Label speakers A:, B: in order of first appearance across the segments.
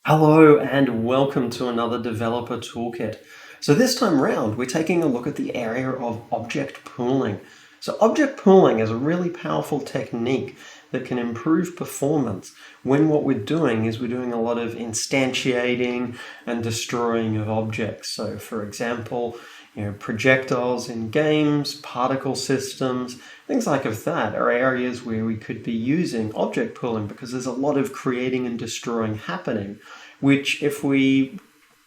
A: Hello and welcome to another developer toolkit. So this time round, we're taking a look at the area of object pooling. So object pooling is a really powerful technique that can improve performance when what we're doing is we're doing a lot of instantiating and destroying of objects. So for example, projectiles in games, particle systems, things like that are areas where we could be using object pooling because there's a lot of creating and destroying happening, which if we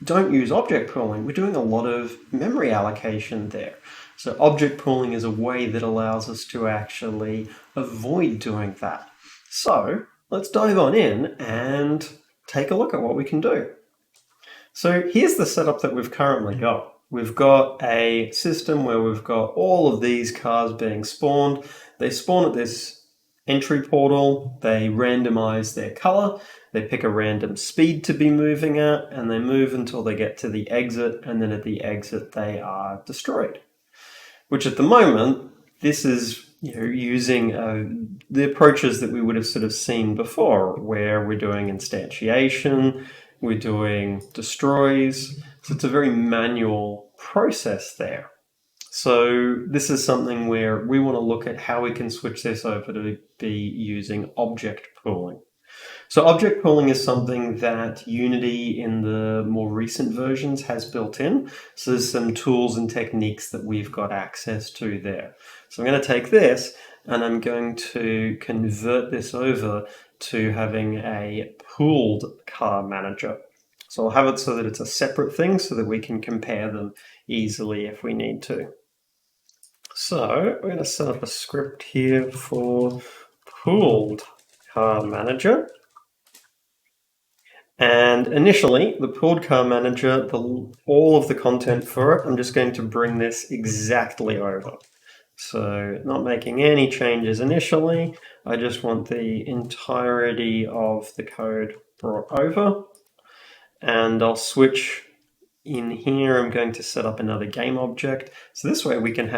A: don't use object pooling, we're doing a lot of memory allocation there. So object pooling is a way that allows us to actually avoid doing that. So let's dive on in and take a look at what we can do. So here's the setup that we've currently got. We've got a system where we've got all of these cars being spawned. They spawn at this entry portal, they randomize their color, they pick a random speed to be moving at, and they move until they get to the exit, and then at the exit they are destroyed. Which at the moment, this is using the approaches that we would have sort of seen before, where we're doing instantiation, we're doing destroys, so it's a very manual process there. So this is something where we want to look at how we can switch this over to be using object pooling. So object pooling is something that Unity in the more recent versions has built in. So there's some tools and techniques that we've got access to there. So I'm going to take this and I'm going to convert this over to having a pooled car manager. So I'll have it so that it's a separate thing so that we can compare them easily if we need to. So we're going to set up a script here for pooled car manager. And initially, the pooled car manager, all of the content for it, I'm just going to bring this exactly over. So not making any changes initially. I just want the entirety of the code brought over. And I'll switch in here. I'm going to set up another game object. So this way we can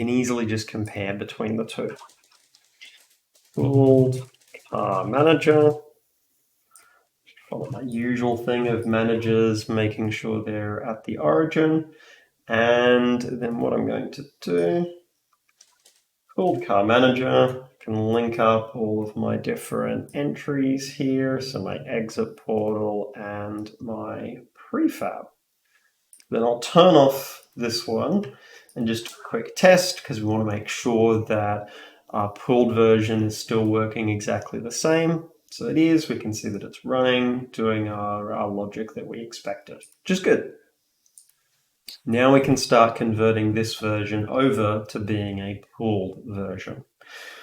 A: easily just compare between the two. Pooled car manager. Follow my usual thing of managers, making sure they're at the origin. And then what I'm going to do, pooled car manager, can link up all of my different entries here. So my exit portal and my prefab. Then I'll turn off this one and just a quick test because we want to make sure that our pooled version is still working exactly the same. So it is, we can see that it's running, doing our logic that we expected, which is good. Now we can start converting this version over to being a pooled version.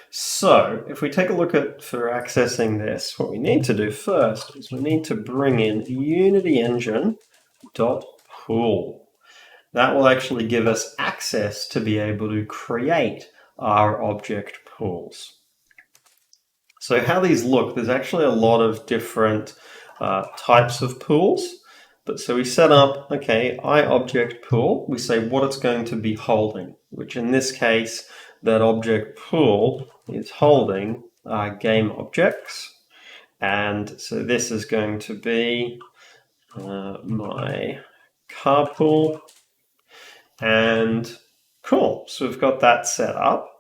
A: So if we take a look at, for accessing this, what we need to do first is we need to bring in Unity engine.pool. That will actually give us access to be able to create our object pools. So how these look, there's actually a lot of different types of pools. But so we set up, okay, iObject pool, we say what it's going to be holding, which in this case, that object pool is holding game objects. And so this is going to be my car pool. And cool, so we've got that set up.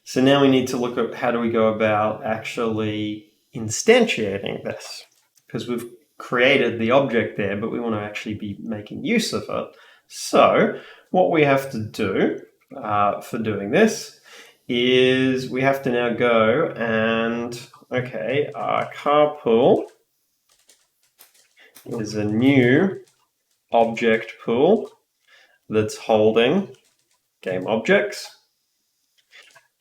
A: So now we need to look at how do we go about actually instantiating this, because we've created the object there, but we want to actually be making use of it. So what we have to do for doing this is we have to now go and, okay, our car pool is a new object pool that's holding game objects.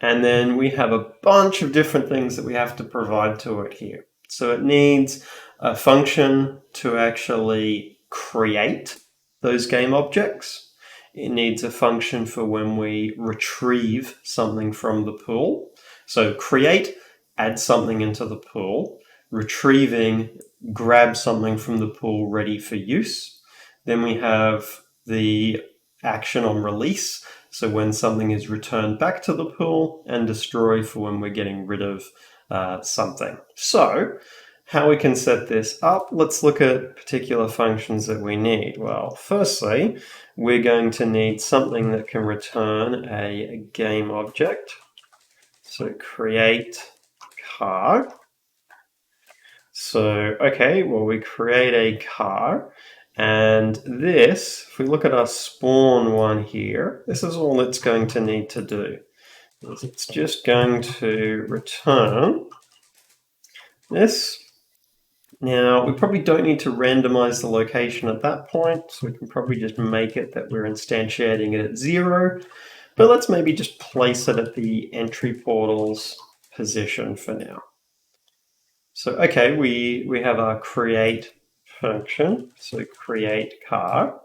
A: And then we have a bunch of different things that we have to provide to it here. So it needs a function to actually create those game objects. It needs a function for when we retrieve something from the pool. So create, add something into the pool. Retrieving, grab something from the pool ready for use. Then we have the action on release. So when something is returned back to the pool, and destroy for when we're getting rid of something. So how we can set this up, let's look at particular functions that we need. Well, firstly, we're going to need something that can return a game object. So create car. So, okay, well, we create a car. And this, if we look at our spawn one here, this is all it's going to need to do. It's just going to return this. Now, we probably don't need to randomize the location at that point, so we can probably just make it that we're instantiating it at 0. But let's maybe just place it at the entry portal's position for now. So, okay, we have our create function, so create car.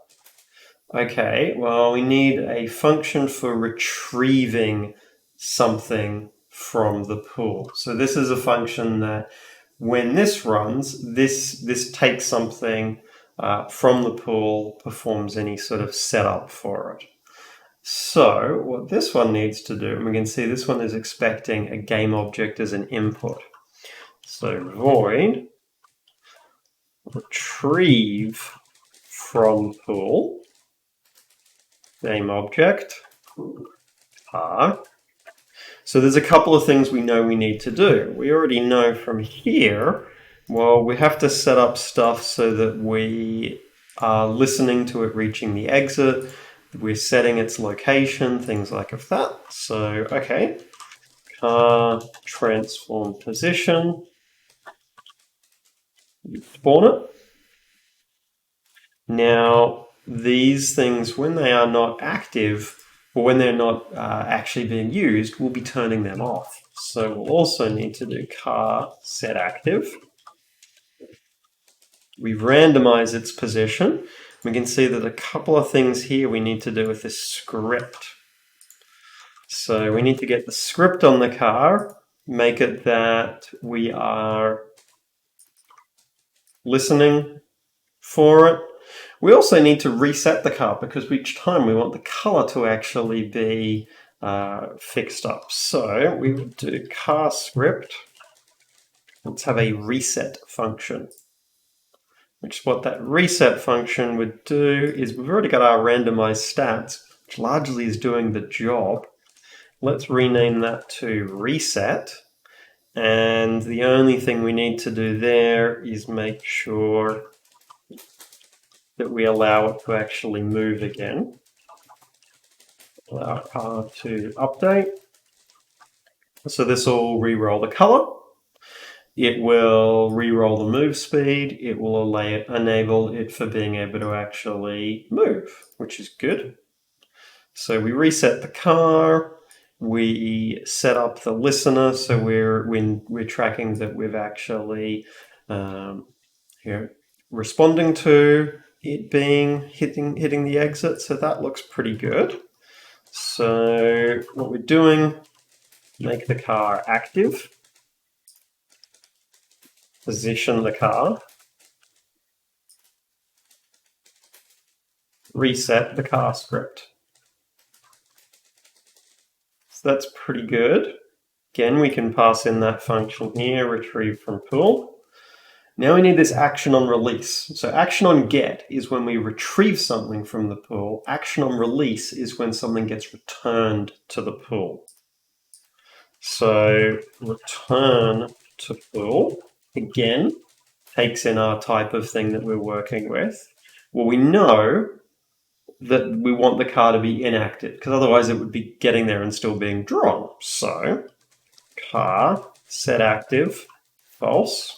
A: Okay, well, we need a function for retrieving something from the pool. So this is a function that when this runs, this takes something from the pool, performs any sort of setup for it. So what this one needs to do, and we can see this one is expecting a game object as an input. So void retrieve from pool game object car. So there's a couple of things we know we need to do. We already know from here, well, we have to set up stuff so that we are listening to it reaching the exit. We're setting its location, things like that. So, okay, car transform position. You spawn it. Now, these things, when they are not active, or when they're not actually being used, we'll be turning them off. So we'll also need to do car set active. We randomize its position. We can see that a couple of things here we need to do with this script. So we need to get the script on the car, make it that we are listening for it. We also need to reset the car because each time we want the color to actually be fixed up. So we would do car script. Let's have a reset function. Which what that reset function would do is we've already got our randomized stats, which largely is doing the job. Let's rename that to reset. And the only thing we need to do there is make sure that we allow it to actually move again. Allow car to update. So this will re-roll the color. It will re-roll the move speed. It will enable it for being able to actually move, which is good. So we reset the car. We set up the listener, so we're tracking that we've actually responding to it being hitting the exit. So that looks pretty good. So what we're doing, make the car active, position the car, reset the car script. So that's pretty good. Again, we can pass in that function here, retrieve from pool. Now we need this action on release. So action on get is when we retrieve something from the pool. Action on release is when something gets returned to the pool. So return to pool, again, takes in our type of thing that we're working with. Well, we know that we want the car to be inactive because otherwise it would be getting there and still being drawn. So car set active, false.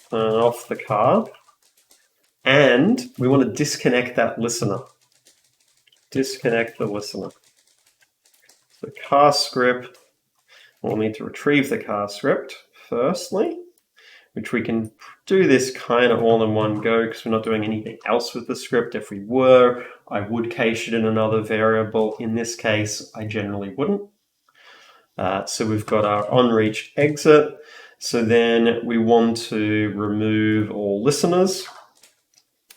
A: Turn off the car, and we want to disconnect that listener. Disconnect the listener. So car script, we'll need to retrieve the car script firstly, which we can do this kind of all in one go because we're not doing anything else with the script. If we were, I would cache it in another variable. In this case, I generally wouldn't. So we've got our onReach exit. So then we want to remove all listeners.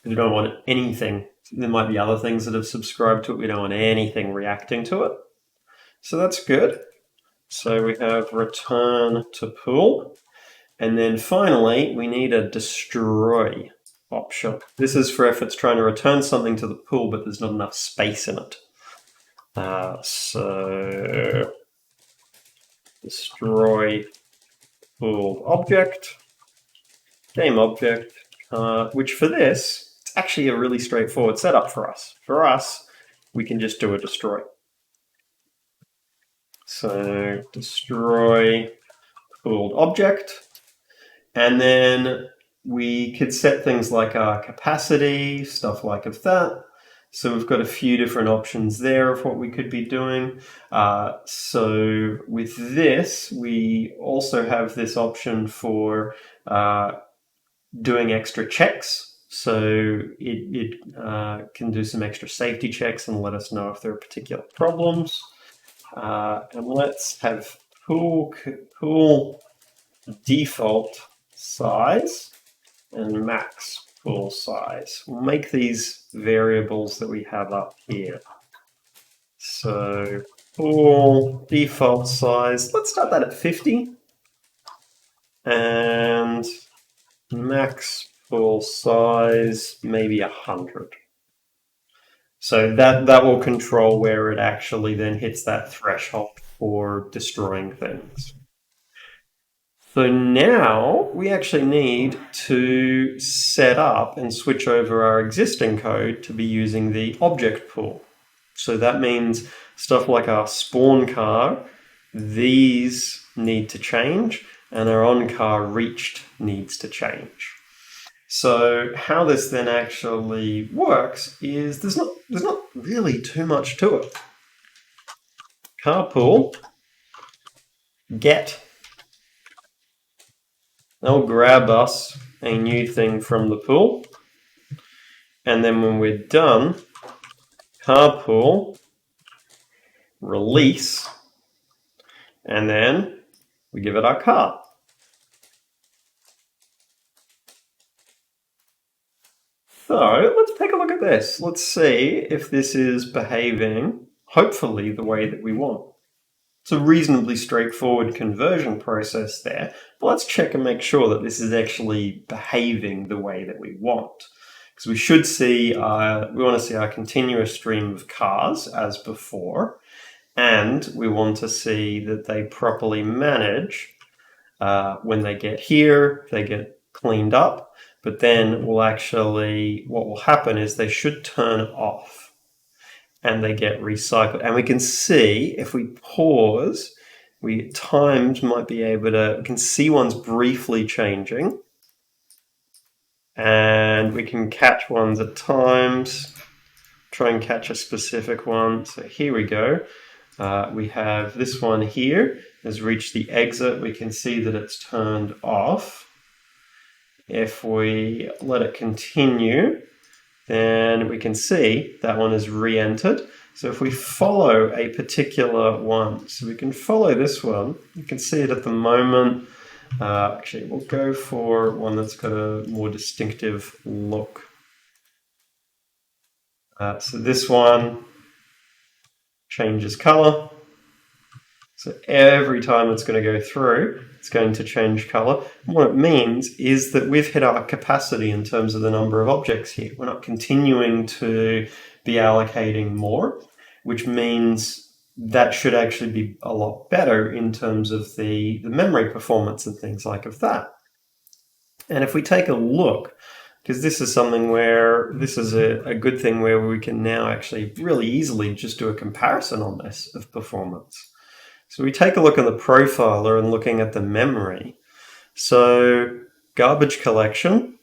A: We don't want anything. There might be other things that have subscribed to it. We don't want anything reacting to it. So that's good. So we have return to pool. And then finally, we need a destroy option. This is for if it's trying to return something to the pool, but there's not enough space in it. So destroy pool object, game object, which for this, it's actually a really straightforward setup for us. For us, we can just do a destroy. So destroy pooled object, and then we could set things like our capacity, stuff like that. So we've got a few different options there of what we could be doing. So with this, we also have this option for doing extra checks. So it can do some extra safety checks and let us know if there are particular problems. And let's have pool default size and max pool size. We'll make these variables that we have up here. So pool default size, let's start that at 50. And max pool size, maybe 100. So that will control where it actually then hits that threshold for destroying things. So now we actually need to set up and switch over our existing code to be using the object pool. So that means stuff like our spawn car, these need to change, and our on car reached needs to change. So how this then actually works is there's not really too much to it. Car pool get. They'll grab us a new thing from the pool. And then when we're done, car pool release, and then we give it our car. So let's take a look at this. Let's see if this is behaving, hopefully, the way that we want. It's a reasonably straightforward conversion process there, but let's check and make sure that this is actually behaving the way that we want. Because we should see, we want to see our continuous stream of cars as before, and we want to see that they properly manage when they get here, they get cleaned up, but then what will happen is they should turn off and they get recycled. And we can see if we pause, we at times might be able to, we can see ones briefly changing, and we can catch ones at times, try and catch a specific one. So here we go. We have this one here has reached the exit. We can see that it's turned off. If we let it continue, then we can see that one is re-entered. So if we follow a particular one, so we can follow this one, you can see it at the moment. Actually, we'll go for one that's got a more distinctive look. So this one changes color. So every time it's going to go through, it's going to change color. And what it means is that we've hit our capacity in terms of the number of objects here. We're not continuing to be allocating more, which means that should actually be a lot better in terms of the memory performance and things like of that. And if we take a look, because this is something where this is a good thing where we can now actually really easily just do a comparison on this of performance. So we take a look at the profiler and looking at the memory. So garbage collection,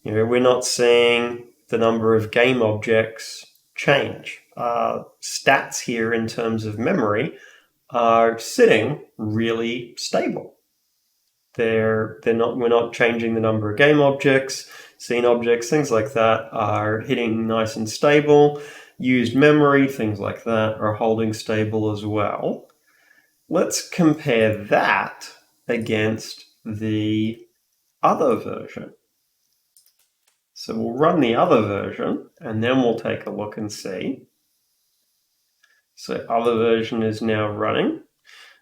A: we're not seeing the number of game objects change. Stats here in terms of memory are sitting really stable. We're not changing the number of game objects, scene objects, things like that are hitting nice and stable. Used memory, things like that are holding stable as well. Let's compare that against the other version. So we'll run the other version and then we'll take a look and see. So other version is now running.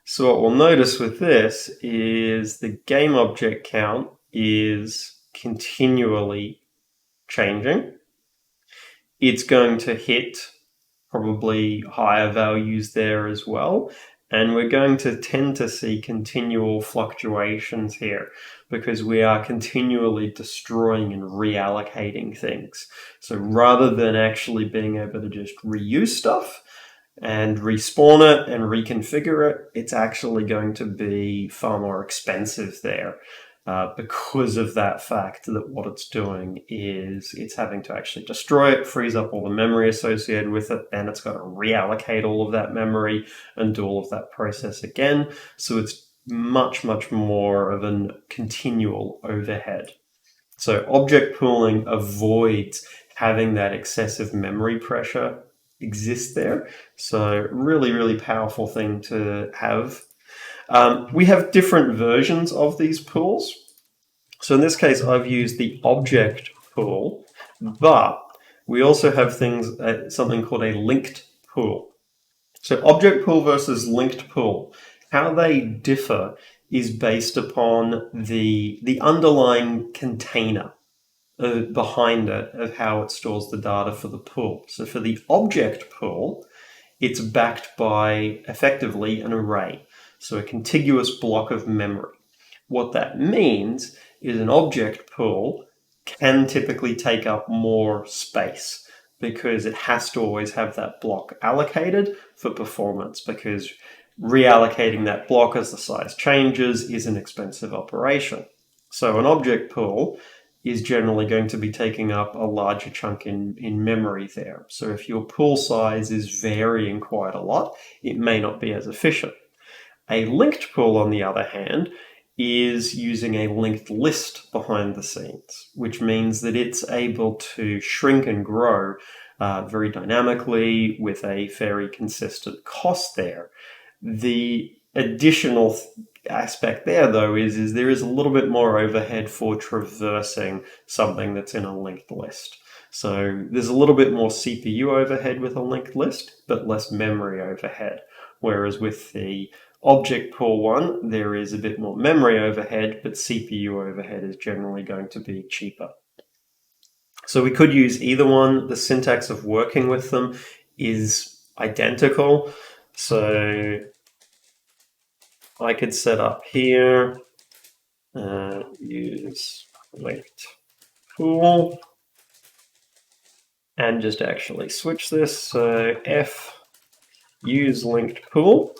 A: So what we'll notice with this is the game object count is continually changing. It's going to hit probably higher values there as well. And we're going to tend to see continual fluctuations here because we are continually destroying and reallocating things. So rather than actually being able to just reuse stuff and respawn it and reconfigure it, it's actually going to be far more expensive there. Because of that fact that what it's doing is it's having to actually destroy it, freeze up all the memory associated with it, then it's got to reallocate all of that memory and do all of that process again. So it's much, much more of a continual overhead. So object pooling avoids having that excessive memory pressure exist there. So really, really powerful thing to have. We have different versions of these pools. So in this case, I've used the object pool, but we also have things, something called a linked pool. So object pool versus linked pool, how they differ is based upon the underlying container behind it of how it stores the data for the pool. So for the object pool, it's backed by effectively an array, so a contiguous block of memory. What that means is an object pool can typically take up more space because it has to always have that block allocated for performance, because reallocating that block as the size changes is an expensive operation. So an object pool is generally going to be taking up a larger chunk in memory there. So if your pool size is varying quite a lot, it may not be as efficient. A linked pool, on the other hand, is using a linked list behind the scenes, which means that it's able to shrink and grow very dynamically with a very consistent cost there. The additional aspect there, though, is there is a little bit more overhead for traversing something that's in a linked list. So there's a little bit more CPU overhead with a linked list, but less memory overhead. Whereas with the object pool one, there is a bit more memory overhead, but CPU overhead is generally going to be cheaper. So we could use either one. The syntax of working with them is identical. So I could set up here, use linked pool, and just actually switch this. So F, use linked pool.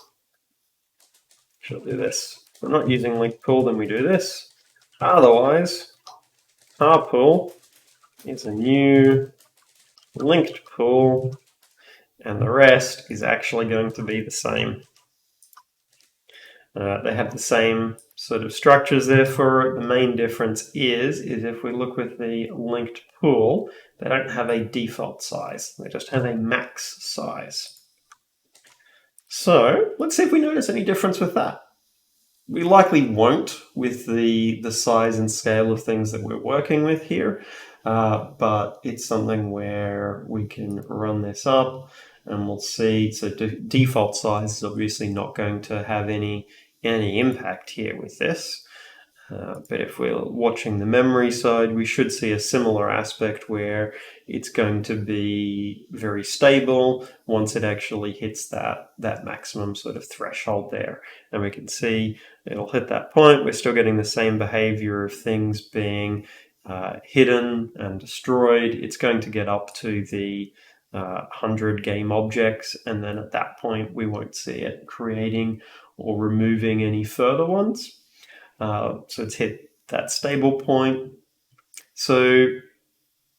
A: Shall do this. If we're not using linked pool, then we do this. Otherwise, our pool is a new linked pool, and the rest is actually going to be the same. They have the same sort of structures there for it. The main difference is if we look with the linked pool, they don't have a default size. They just have a max size. So let's see if we notice any difference with that. We likely won't with the size and scale of things that we're working with here, but it's something where we can run this up and we'll see. So default size is obviously not going to have any impact here with this. But if we're watching the memory side, we should see a similar aspect where it's going to be very stable once it actually hits that maximum sort of threshold there. And we can see it'll hit that point. We're still getting the same behavior of things being hidden and destroyed. It's going to get up to the 100 game objects, and then at that point we won't see it creating or removing any further ones. So it's hit that stable point. So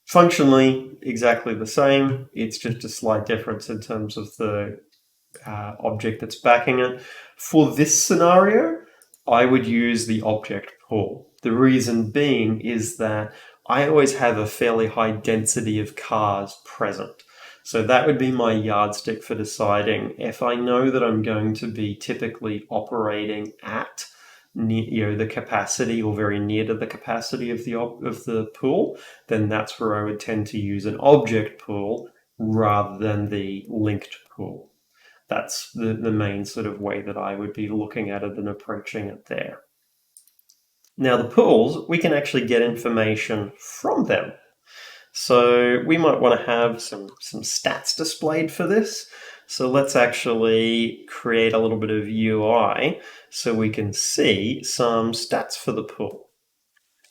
A: functionally exactly the same. It's just a slight difference in terms of the object that's backing it. For this scenario, I would use the object pool. The reason being is that I always have a fairly high density of cars present. So that would be my yardstick for deciding if I know that I'm going to be typically operating at the capacity or very near to the capacity of the pool, then that's where I would tend to use an object pool rather than the linked pool. That's the main sort of way that I would be looking at it and approaching it there. Now the pools, we can actually get information from them. So we might want to have some stats displayed for this. So let's actually create a little bit of UI so we can see some stats for the pool.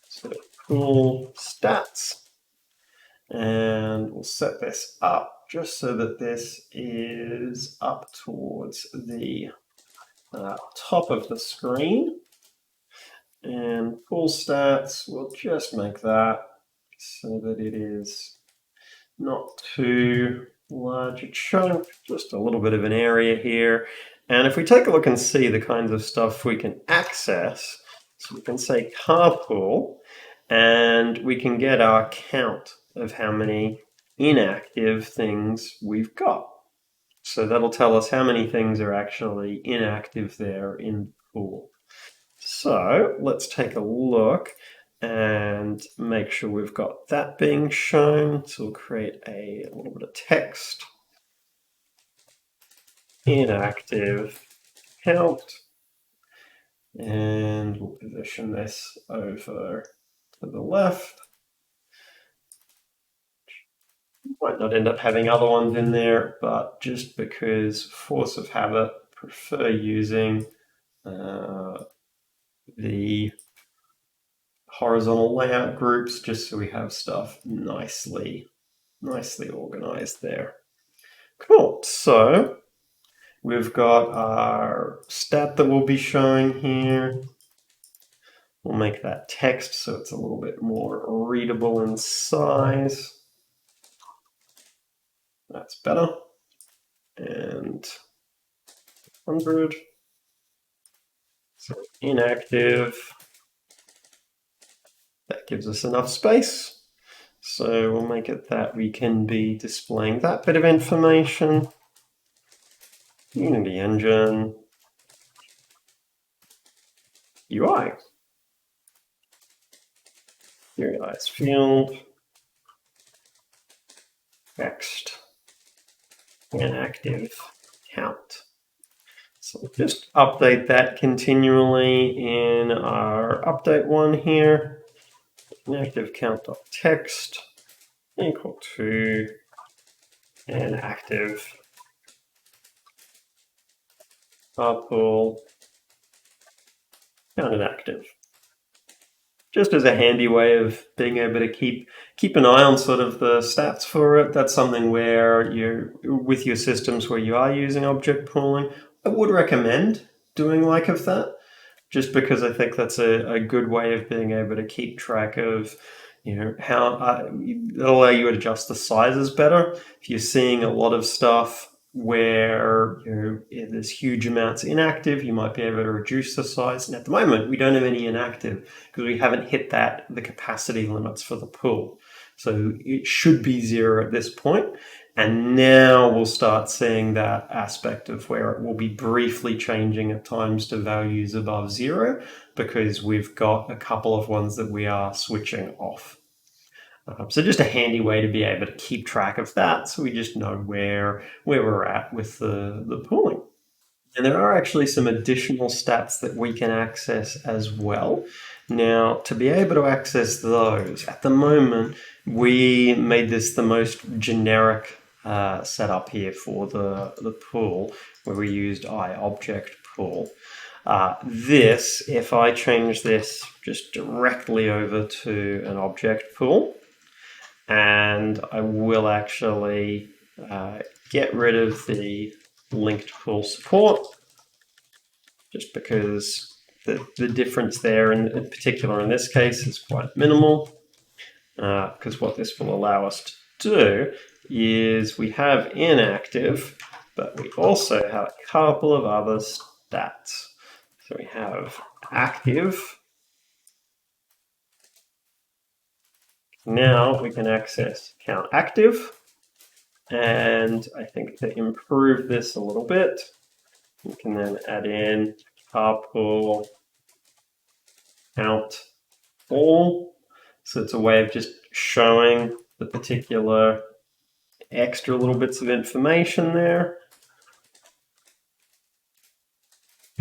A: So pool stats, and we'll set this up just so that this is up towards the top of the screen. And pool stats, we'll just make that so that it is not too large a chunk, just a little bit of an area here. And if we take a look and see the kinds of stuff we can access, so we can say carpool, and we can get our count of how many inactive things we've got. So that'll tell us how many things are actually inactive there in the pool. So let's take a look and make sure we've got that being shown. So we'll create a little bit of text. Inactive count. And we'll position this over to the left. Might not end up having other ones in there, but just because force of habit, prefer using the horizontal layout groups just so we have stuff nicely organized there. Cool. So we've got our stat that we'll be showing here. We'll make that text so it's a little bit more readable in size. That's better. And 100. So inactive. That gives us enough space. So we'll make it that we can be displaying that bit of information. Unity Engine. UI. Serialized field. Text. Inactive count. So we'll just update that continually in our update one here. Inactive count.text equal to inactive carpool count inactive. Just as a handy way of being able to keep an eye on sort of the stats for it. That's something where you're with your systems where you are using object pooling. I would recommend doing like of that, just because I think that's a good way of being able to keep track of, how it'll allow you to adjust the sizes better. If you're seeing a lot of stuff where there's huge amounts inactive, you might be able to reduce the size. And at the moment, we don't have any inactive because we haven't hit the capacity limits for the pool. So it should be 0 at this point. And now we'll start seeing that aspect of where it will be briefly changing at times to values above 0 because we've got a couple of ones that we are switching off. So just a handy way to be able to keep track of that, so we just know where we're at with the pooling. And there are actually some additional stats that we can access as well. Now, to be able to access those, at the moment, we made this the most generic setup here for the pool, where we used iObjectPool. If I change this just directly over to an object pool, and I will actually get rid of the linked pool support, just because the difference there, in particular in this case, is quite minimal, because what this will allow us to do is we have inactive, but we also have a couple of other stats. So we have active. Now we can access count active, and I think to improve this a little bit, we can then add in carpool count all. So it's a way of just showing the particular extra little bits of information there.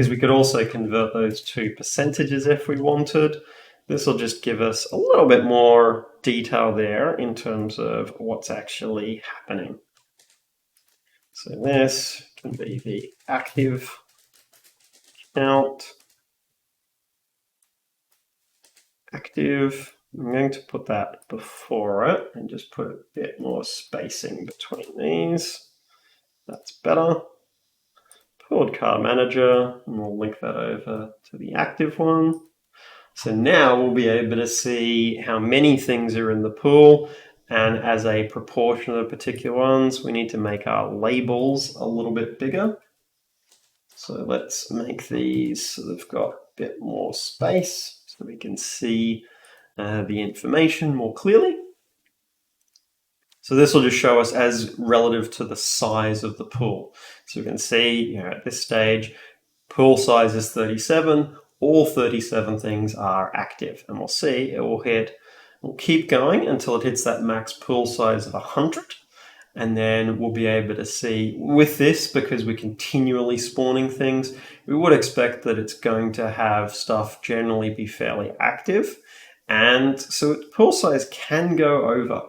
A: because we could also convert those to percentages if we wanted. This will just give us a little bit more detail there in terms of what's actually happening. So this can be the active count. Active. I'm going to put that before it and just put a bit more spacing between these. That's better. Pooled card manager, and we'll link that over to the active one. So now we'll be able to see how many things are in the pool, and as a proportion of the particular ones, we need to make our labels a little bit bigger. So let's make these so they've got a bit more space so we can see the information more clearly. So this will just show us as relative to the size of the pool. So we can see, at this stage, pool size is 37. All 37 things are active, and we'll see it will we'll keep going until it hits that max pool size of 100. And then we'll be able to see with this, because we're continually spawning things, we would expect that it's going to have stuff generally be fairly active. And so pool size can go over.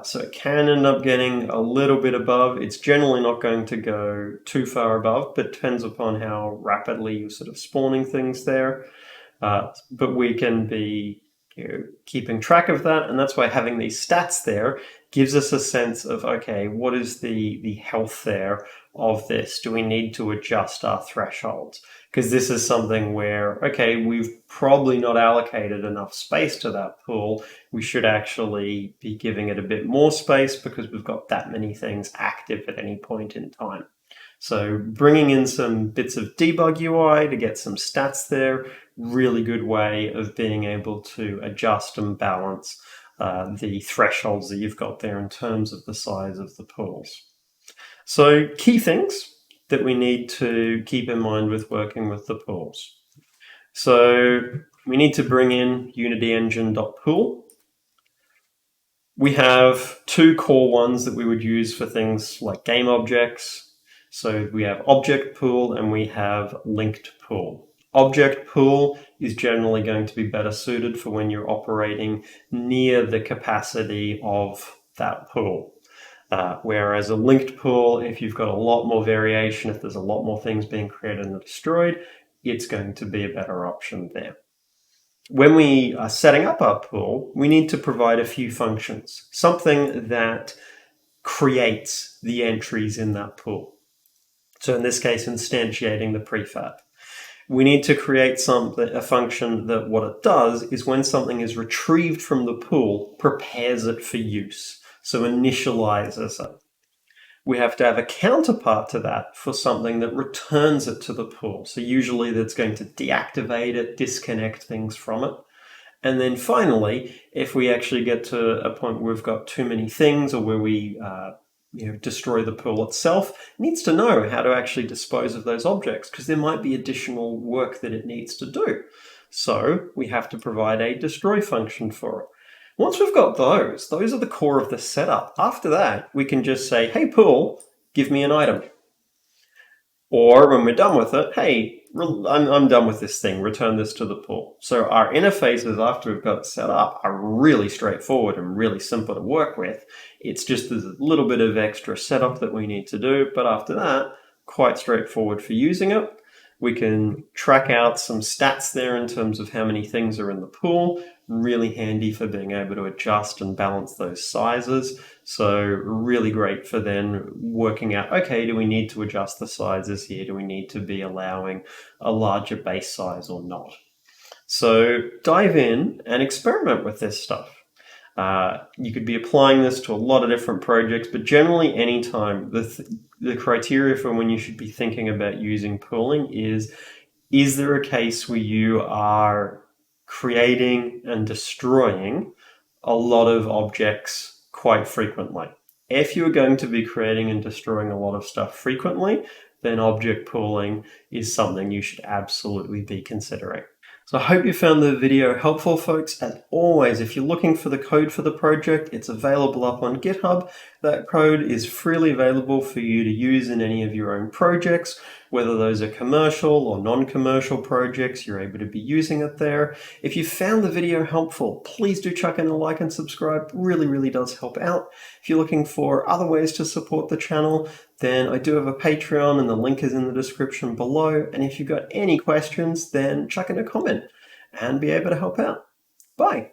A: So it can end up getting a little bit above. It's generally not going to go too far above, but depends upon how rapidly you're sort of spawning things there. But we can be keeping track of that, and that's why having these stats there gives us a sense of, okay, what is the health there of this? Do we need to adjust our thresholds? Because this is something where, okay, we've probably not allocated enough space to that pool. We should actually be giving it a bit more space because we've got that many things active at any point in time. So bringing in some bits of debug UI to get some stats there, really good way of being able to adjust and balance the thresholds that you've got there in terms of the size of the pools. So key things that we need to keep in mind with working with the pools. So we need to bring in unityengine.pool. We have two core ones that we would use for things like game objects. So we have object pool and we have linked pool. Object pool is generally going to be better suited for when you're operating near the capacity of that pool. Whereas a linked pool, if you've got a lot more variation, if there's a lot more things being created and destroyed, it's going to be a better option there. When we are setting up our pool, we need to provide a few functions, something that creates the entries in that pool. So in this case, instantiating the prefab. We need to create a function that what it does is when something is retrieved from the pool, prepares it for use. So initializes it. We have to have a counterpart to that for something that returns it to the pool. So usually that's going to deactivate it, disconnect things from it. And then finally, if we actually get to a point where we've got too many things or where we destroy the pool itself, it needs to know how to actually dispose of those objects because there might be additional work that it needs to do. So we have to provide a destroy function for it. Once we've got those are the core of the setup. After that, we can just say, hey, pool, give me an item. Or when we're done with it, hey, I'm done with this thing, return this to the pool. So our interfaces after we've got it set up are really straightforward and really simple to work with. It's just there's a little bit of extra setup that we need to do, but after that, quite straightforward for using it. We can track out some stats there in terms of how many things are in the pool. Really handy for being able to adjust and balance those sizes. So really great for then working out, okay, do we need to adjust the sizes here? Do we need to be allowing a larger base size or not? So dive in and experiment with this stuff. You could be applying this to a lot of different projects, but generally anytime the criteria for when you should be thinking about using pooling is there a case where you are creating and destroying a lot of objects quite frequently? If you're going to be creating and destroying a lot of stuff frequently, then object pooling is something you should absolutely be considering. So I hope you found the video helpful, folks. As always, if you're looking for the code for the project, it's available up on GitHub. That code is freely available for you to use in any of your own projects. Whether those are commercial or non-commercial projects, you're able to be using it there. If you found the video helpful, please do chuck in a like and subscribe. Really, really does help out. If you're looking for other ways to support the channel, then I do have a Patreon and the link is in the description below. And if you've got any questions, then chuck in a comment and be able to help out. Bye.